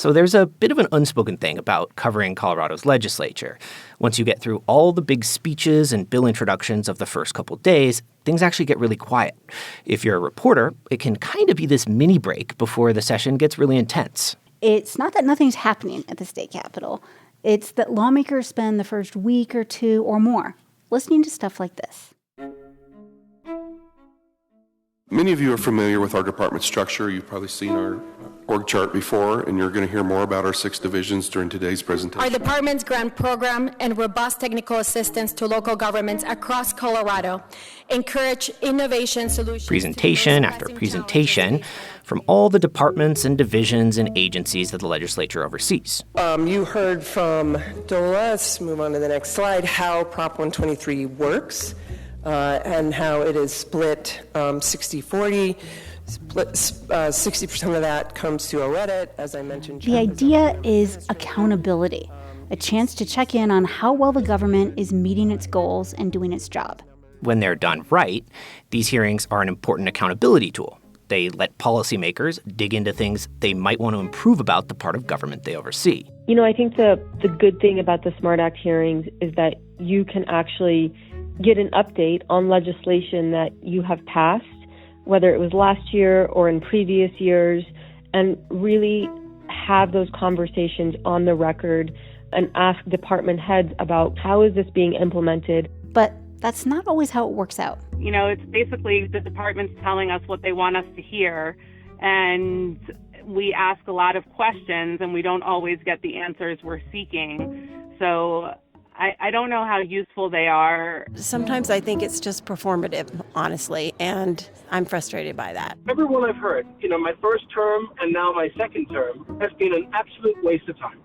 So there's a bit of an unspoken thing about covering Colorado's legislature. Once you get through all the big speeches and bill introductions of the first couple days, things actually get really quiet. If you're a reporter, it can kind of be this mini break before the session gets really intense. It's not that nothing's happening at the state capitol. It's that lawmakers spend the first week or two or more listening to stuff like this. Many of you are familiar with our department structure. You've probably seen our org chart before, and you're going to hear more about our 6 divisions during today's presentation. Our departments grant program and robust technical assistance to local governments across Colorado, encourage innovation solutions. Presentation after presentation from all the departments and divisions and agencies that the legislature oversees. You heard from Dola, let's move on to the next slide, how Prop 123 works. And how it is split 60-40. 60% of that comes to OREDIT, as I mentioned. The idea is accountability, a chance to check in on how well the government is meeting its goals and doing its job. When they're done right, these hearings are an important accountability tool. They let policymakers dig into things they might want to improve about the part of government they oversee. You know, I think the good thing about the SMART Act hearings is that you can actually get an update on legislation that you have passed, whether it was last year or in previous years, and really have those conversations on the record and ask department heads about how is this being implemented. But that's not always how it works out. You know, it's basically the departments telling us what they want us to hear, and we ask a lot of questions, and we don't always get the answers we're seeking. So I don't know how useful they are. Sometimes I think it's just performative, honestly, and I'm frustrated by that. Everyone I've heard, my first term and now my second term, has been an absolute waste of time.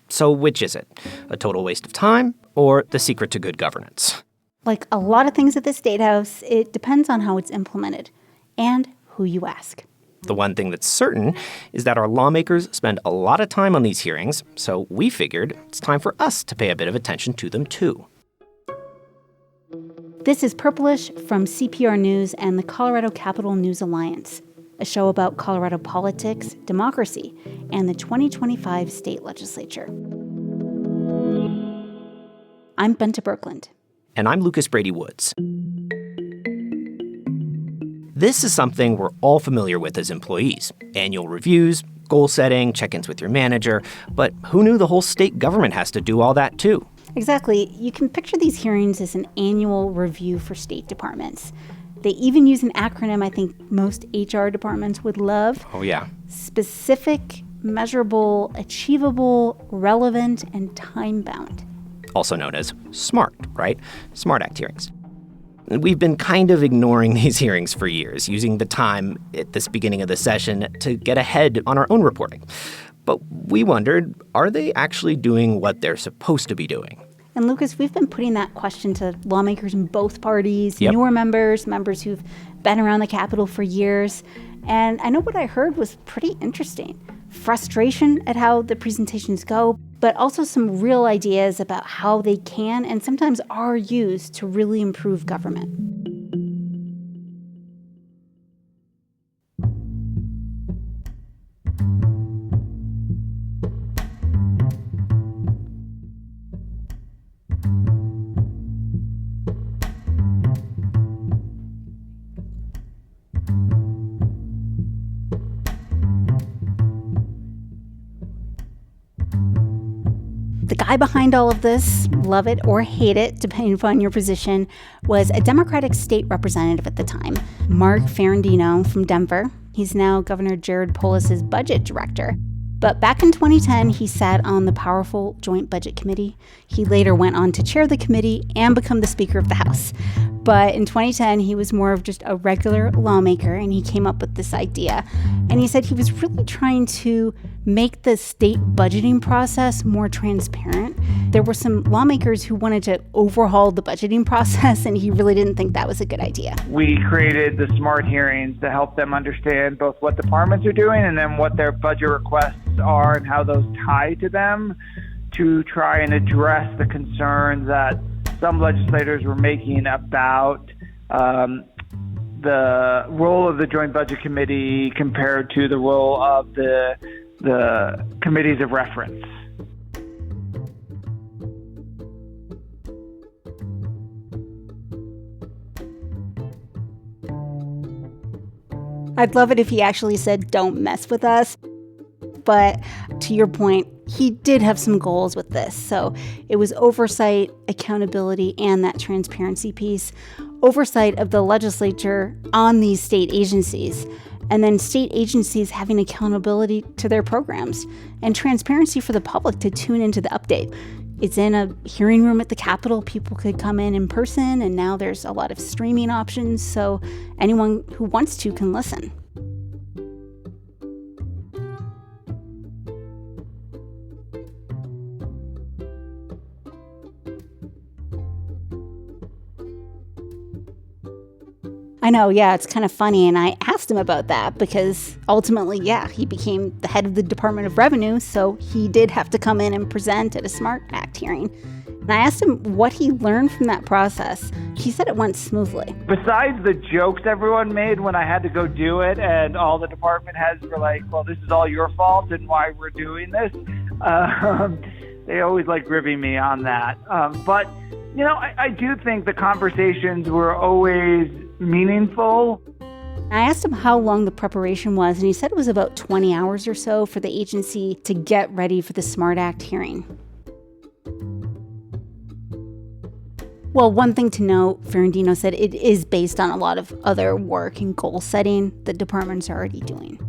So which is it? A total waste of time or the secret to good governance? Like a lot of things at the State House, it depends on how it's implemented and who you ask. The one thing that's certain is that our lawmakers spend a lot of time on these hearings, so we figured it's time for us to pay a bit of attention to them, too. This is Purplish from CPR News and the Colorado Capital News Alliance, a show about Colorado politics, democracy, and the 2025 state legislature. I'm Benta Birkeland. And I'm Lucas Brady Woods. This is something we're all familiar with as employees. Annual reviews, goal setting, check-ins with your manager. But who knew the whole state government has to do all that, too? Exactly. You can picture these hearings as an annual review for state departments. They even use an acronym I think most HR departments would love. Oh, yeah. Specific, measurable, achievable, relevant, and time-bound. Also known as SMART, right? SMART Act hearings. We've been kind of ignoring these hearings for years, using the time at this beginning of the session to get ahead on our own reporting. But we wondered, are they actually doing what they're supposed to be doing? And Lucas, we've been putting that question to lawmakers in both parties, Yep. Newer members who've been around the Capitol for years. And I know what I heard was pretty interesting. Frustration at how the presentations go, but also some real ideas about how they can and sometimes are used to really improve government. The guy behind all of this, love it or hate it, depending upon your position, was a Democratic state representative at the time, Mark Ferrandino from Denver. He's now Governor Jared Polis's budget director. But back in 2010, he sat on the powerful Joint Budget Committee. He later went on to chair the committee and become the Speaker of the House. But in 2010, he was more of just a regular lawmaker, and he came up with this idea. And he said he was really trying to make the state budgeting process more transparent. There were some lawmakers who wanted to overhaul the budgeting process, and he really didn't think that was a good idea. We created the SMART hearings to help them understand both what departments are doing and then what their budget requests are and how those tie to them, to try and address the concerns that some legislators were making about the role of the Joint Budget Committee compared to the role of the the committees of reference. I'd love it if he actually said, don't mess with us. But to your point, he did have some goals with this. So it was oversight, accountability, and that transparency piece. Oversight of the legislature on these state agencies. And then state agencies having accountability to their programs. And transparency for the public to tune into the update. It's in a hearing room at the Capitol. People could come in person, and now there's a lot of streaming options, so anyone who wants to can listen. I know, yeah, it's kind of funny, and I asked him about that because ultimately, yeah, he became the head of the Department of Revenue, so he did have to come in and present at a SMART Act hearing. And I asked him what he learned from that process. He said it went smoothly. Besides the jokes everyone made when I had to go do it, and all the department heads were like, well, this is all your fault and why we're doing this, they always like ribbing me on that. But, you know, I do think the conversations were always meaningful. I asked him how long the preparation was, and he said it was about 20 hours or so for the agency to get ready for the SMART Act hearing. Well, one thing to note, Ferrandino said it is based on a lot of other work and goal setting the departments are already doing.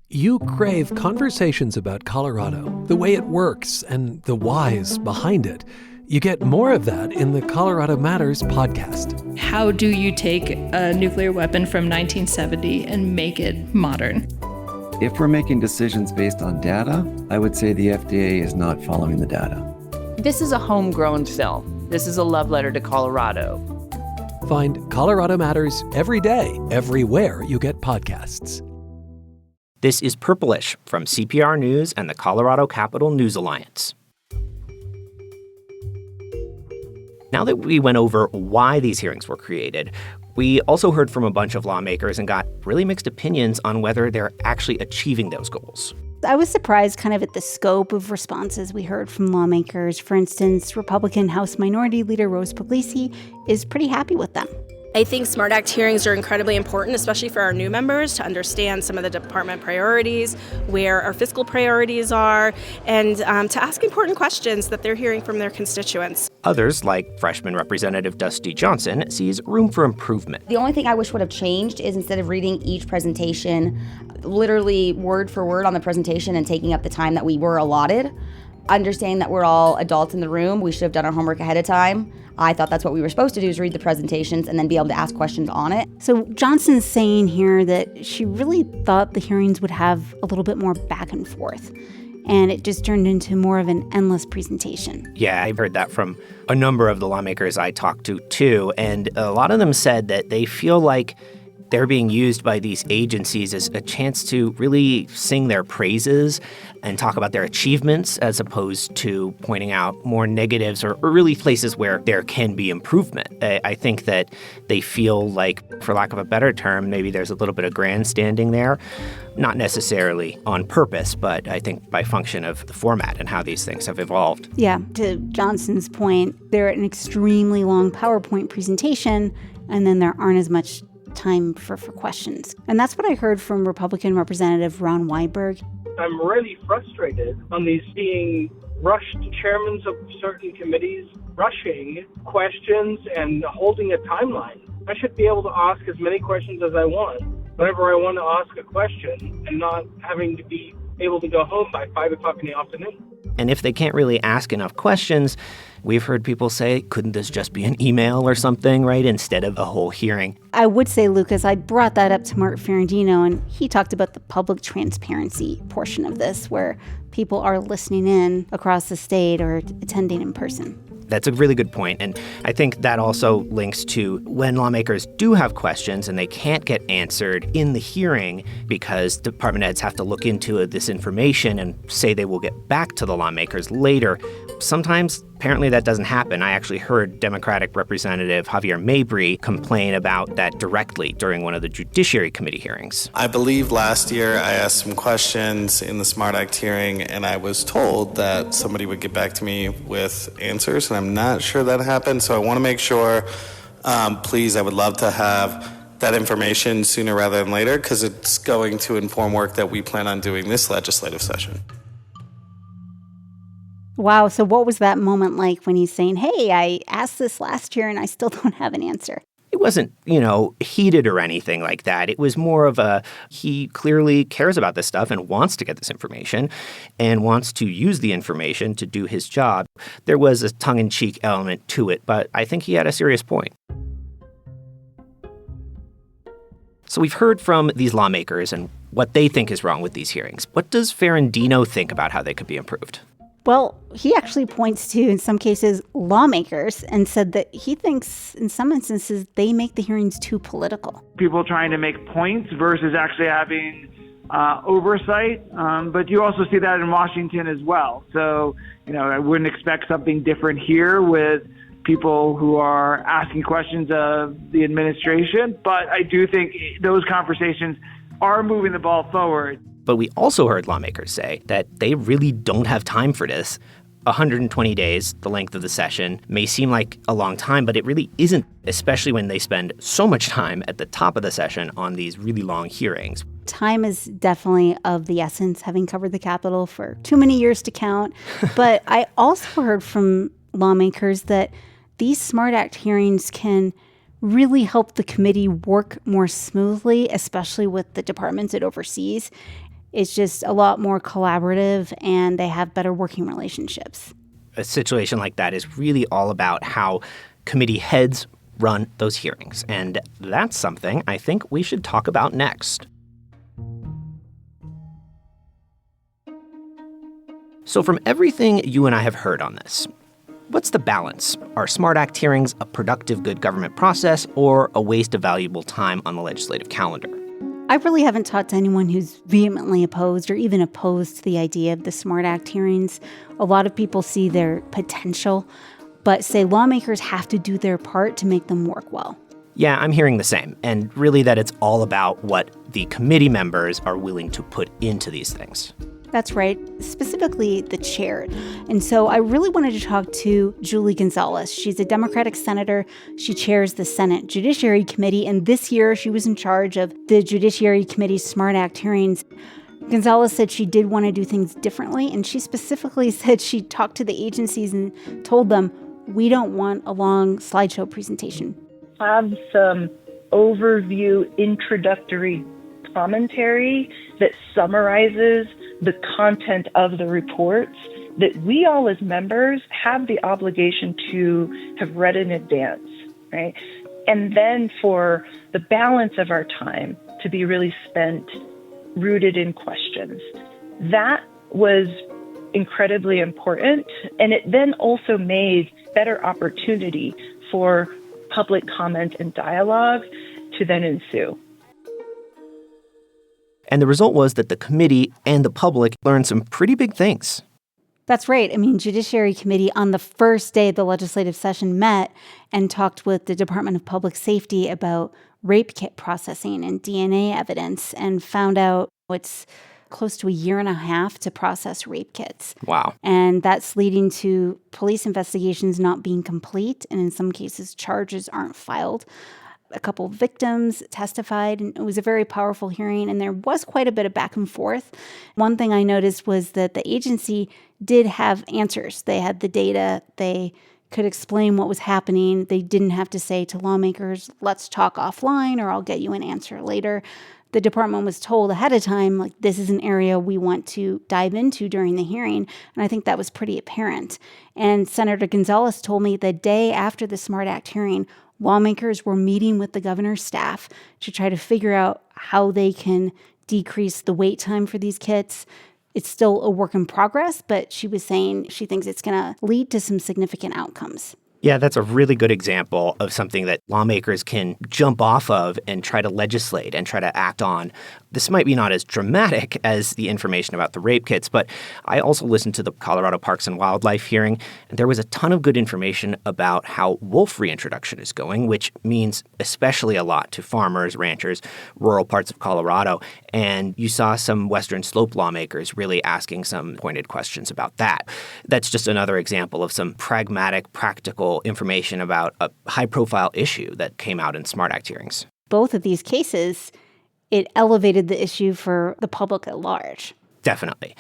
You crave conversations about Colorado, the way it works, and the whys behind it. You get more of that in the Colorado Matters podcast. How do you take a nuclear weapon from 1970 and make it modern? If we're making decisions based on data, I would say the FDA is not following the data. This is a homegrown film. This is a love letter to Colorado. Find Colorado Matters every day, everywhere you get podcasts. This is Purplish from CPR News and the Colorado Capital News Alliance. Now that we went over why these hearings were created, we also heard from a bunch of lawmakers and got really mixed opinions on whether they're actually achieving those goals. I was surprised kind of at the scope of responses we heard from lawmakers. For instance, Republican House Minority Leader Rose Puglisi is pretty happy with them. I think SMART Act hearings are incredibly important, especially for our new members, to understand some of the department priorities, where our fiscal priorities are, and to ask important questions that they're hearing from their constituents. Others, like freshman Representative Dusty Johnson, sees room for improvement. The only thing I wish would have changed is instead of reading each presentation, literally word for word on the presentation and taking up the time that we were allotted, understanding that we're all adults in the room, we should have done our homework ahead of time. I thought that's what we were supposed to do, is read the presentations and then be able to ask questions on it. So Johnson's saying here that she really thought the hearings would have a little bit more back and forth, and it just turned into more of an endless presentation. Yeah, I've heard that from a number of the lawmakers I talked to, too, and a lot of them said that they feel like they're being used by these agencies as a chance to really sing their praises and talk about their achievements as opposed to pointing out more negatives or really places where there can be improvement. I think that they feel like, for lack of a better term, maybe there's a little bit of grandstanding there. Not necessarily on purpose, but I think by function of the format and how these things have evolved. Yeah, to Johnson's point, they're an extremely long PowerPoint presentation, and then there aren't as much time for questions. And that's what I heard from Republican Representative Ron Weinberg. I'm really frustrated on these being rushed chairmen of certain committees, rushing questions and holding a timeline. I should be able to ask as many questions as I want whenever I want to ask a question and not having to be able to go home by 5 o'clock in the afternoon. And if they can't really ask enough questions, we've heard people say, couldn't this just be an email or something, right, instead of a whole hearing? I would say, Lucas, I brought that up to Mark Ferrandino, and he talked about the public transparency portion of this, where people are listening in across the state or attending in person. That's a really good point. And I think that also links to when lawmakers do have questions and they can't get answered in the hearing because department heads have to look into this information and say they will get back to the lawmakers later. Sometimes, apparently, that doesn't happen. I actually heard Democratic Representative Javier Mabry complain about that directly during one of the Judiciary Committee hearings. I believe last year I asked some questions in the SMART Act hearing, and I was told that somebody would get back to me with answers, and I'm not sure that happened. So I want to make sure, please, I would love to have that information sooner rather than later, because it's going to inform work that we plan on doing this legislative session. Wow. So what was that moment like when he's saying, hey, I asked this last year and I still don't have an answer? It wasn't, heated or anything like that. It was more of he clearly cares about this stuff and wants to get this information and wants to use the information to do his job. There was a tongue-in-cheek element to it, but I think he had a serious point. So we've heard from these lawmakers and what they think is wrong with these hearings. What does Ferrandino think about how they could be improved? Well, he actually points to, in some cases, lawmakers and said that he thinks in some instances they make the hearings too political. People trying to make points versus actually having oversight. But you also see that in Washington as well. So, I wouldn't expect something different here with people who are asking questions of the administration. But I do think those conversations are moving the ball forward. But we also heard lawmakers say that they really don't have time for this. 120 days, the length of the session, may seem like a long time, but it really isn't, especially when they spend so much time at the top of the session on these really long hearings. Time is definitely of the essence, having covered the Capitol for too many years to count. But I also heard from lawmakers that these SMART Act hearings can really help the committee work more smoothly, especially with the departments it oversees. It's just a lot more collaborative and they have better working relationships. A situation like that is really all about how committee heads run those hearings. And that's something I think we should talk about next. So from everything you and I have heard on this, what's the balance? Are SMART Act hearings a productive good government process or a waste of valuable time on the legislative calendar? I really haven't talked to anyone who's vehemently opposed or even opposed to the idea of the SMART Act hearings. A lot of people see their potential, but say lawmakers have to do their part to make them work well. Yeah, I'm hearing the same, and really that it's all about what the committee members are willing to put into these things. That's right, specifically the chair. And so I really wanted to talk to Julie Gonzalez. She's a Democratic senator. She chairs the Senate Judiciary Committee, and this year she was in charge of the Judiciary Committee's SMART Act hearings. Gonzalez said she did want to do things differently, and she specifically said she talked to the agencies and told them, we don't want a long slideshow presentation. Have some overview introductory commentary that summarizes the content of the reports that we all as members have the obligation to have read in advance, right? And then for the balance of our time to be really spent rooted in questions. That was incredibly important. And it then also made better opportunity for public comment and dialogue to then ensue. And the result was that the committee and the public learned some pretty big things. That's right. I mean, Judiciary Committee on the first day of the legislative session met and talked with the Department of Public Safety about rape kit processing and DNA evidence and found out it's close to 1.5 years to process rape kits. Wow. And that's leading to police investigations not being complete, and in some cases, charges aren't filed. A couple of victims testified, and it was a very powerful hearing, and there was quite a bit of back and forth. One thing I noticed was that the agency did have answers. They had the data. They could explain what was happening. They didn't have to say to lawmakers, let's talk offline or I'll get you an answer later. The department was told ahead of time, like, this is an area we want to dive into during the hearing. And I think that was pretty apparent. And Senator Gonzalez told me the day after the SMART Act hearing, lawmakers were meeting with the governor's staff to try to figure out how they can decrease the wait time for these kits, It's still a work in progress, but she was saying she thinks it's going to lead to some significant outcomes. Yeah, that's a really good example of something that lawmakers can jump off of and try to legislate and try to act on. This might be not as dramatic as the information about the rape kits, but I also listened to the Colorado Parks and Wildlife hearing, and there was a ton of good information about how wolf reintroduction is going, which means especially a lot to farmers, ranchers, rural parts of Colorado. And you saw some Western Slope lawmakers really asking some pointed questions about that. That's just another example of some pragmatic, practical information about a high-profile issue that came out in SMART Act hearings. Both of these cases, it elevated the issue for the public at large. Definitely.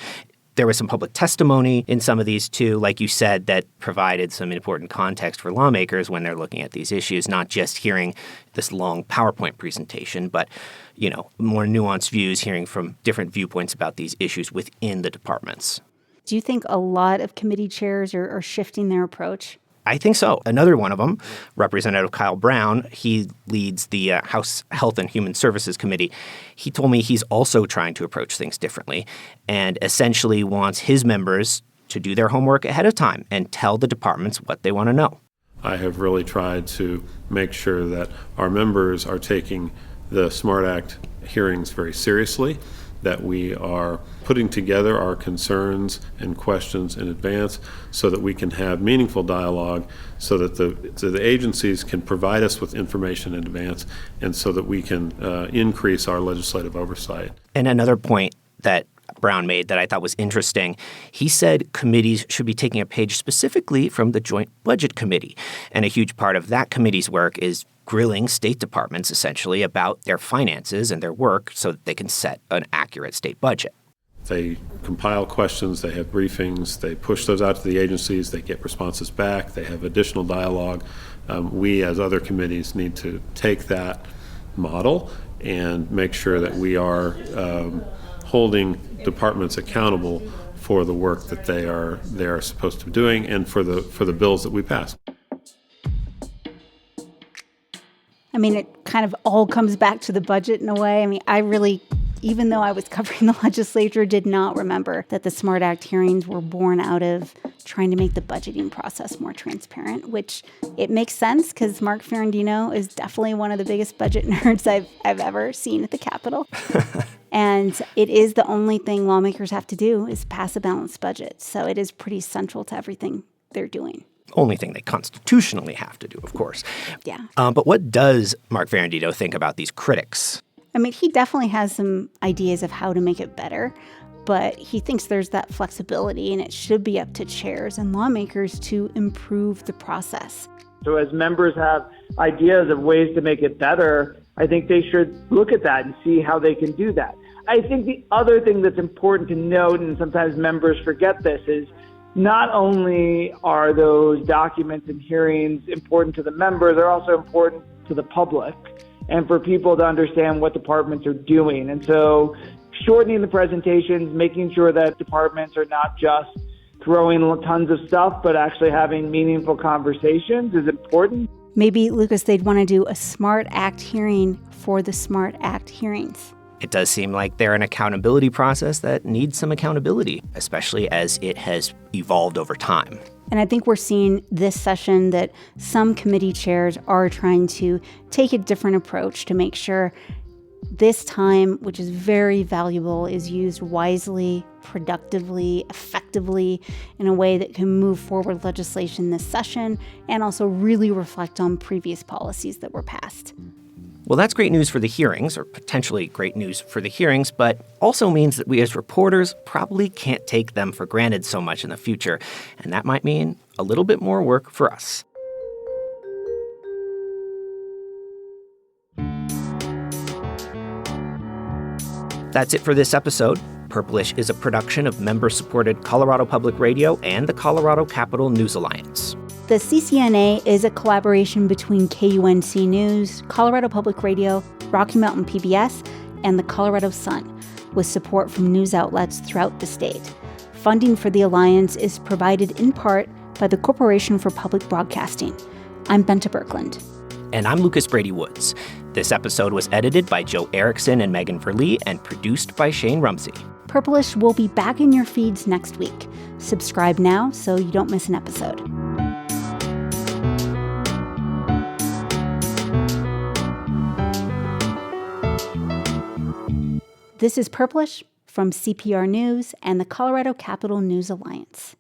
There was some public testimony in some of these, too, like you said, that provided some important context for lawmakers when they're looking at these issues, not just hearing this long PowerPoint presentation, but, more nuanced views, hearing from different viewpoints about these issues within the departments. Do you think a lot of committee chairs are shifting their approach? I think so. Another one of them, Representative Kyle Brown, he leads the House Health and Human Services Committee. He told me he's also trying to approach things differently and essentially wants his members to do their homework ahead of time and tell the departments what they want to know. I have really tried to make sure that our members are taking the SMART Act hearings very seriously, that we are putting together our concerns and questions in advance so that we can have meaningful dialogue, so that the agencies can provide us with information in advance, and so that we can increase our legislative oversight. And another point that Brown made that I thought was interesting, he said committees should be taking a page specifically from the Joint Budget Committee. And a huge part of that committee's work is grilling state departments essentially about their finances and their work so that they can set an accurate state budget. They compile questions, they have briefings, they push those out to the agencies, they get responses back, they have additional dialogue. We, as other committees, need to take that model and make sure that we are holding departments accountable for the work that they are supposed to be doing and for the bills that we pass. I mean, it kind of all comes back to the budget in a way. I mean, I really, even though I was covering the legislature, did not remember that the SMART Act hearings were born out of trying to make the budgeting process more transparent, which it makes sense because Mark Ferrandino is definitely one of the biggest budget nerds I've ever seen at the Capitol. And it is the only thing lawmakers have to do is pass a balanced budget. So it is pretty central to everything they're doing. Only thing they constitutionally have to do, of course. Yeah. But what does Mark Ferrandino think about these critics? I mean, he definitely has some ideas of how to make it better, but he thinks there's that flexibility and it should be up to chairs and lawmakers to improve the process. So as members have ideas of ways to make it better, I think they should look at that and see how they can do that. I think the other thing that's important to note, and sometimes members forget this, is not only are those documents and hearings important to the members, they're also important to the public and for people to understand what departments are doing. And so shortening the presentations, making sure that departments are not just throwing tons of stuff, but actually having meaningful conversations is important. Maybe, Lucas, they'd want to do a SMART Act hearing for the SMART Act hearings. It does seem like they're an accountability process that needs some accountability, especially as it has evolved over time. And I think we're seeing this session that some committee chairs are trying to take a different approach to make sure this time, which is very valuable, is used wisely, productively, effectively, in a way that can move forward legislation this session and also really reflect on previous policies that were passed. Well, that's great news for the hearings, or potentially great news for the hearings, but also means that we as reporters probably can't take them for granted so much in the future, and that might mean a little bit more work for us. That's it for this episode. Purplish is a production of member-supported Colorado Public Radio and the Colorado Capital News Alliance. The CCNA is a collaboration between KUNC News, Colorado Public Radio, Rocky Mountain PBS, and the Colorado Sun, with support from news outlets throughout the state. Funding for the Alliance is provided in part by the Corporation for Public Broadcasting. I'm Benta Birkeland. And I'm Lucas Brady Woods. This episode was edited by Joe Erickson and Megan Verlee and produced by Shane Rumsey. Purplish will be back in your feeds next week. Subscribe now so you don't miss an episode. This is Purplish from CPR News and the Colorado Capital News Alliance.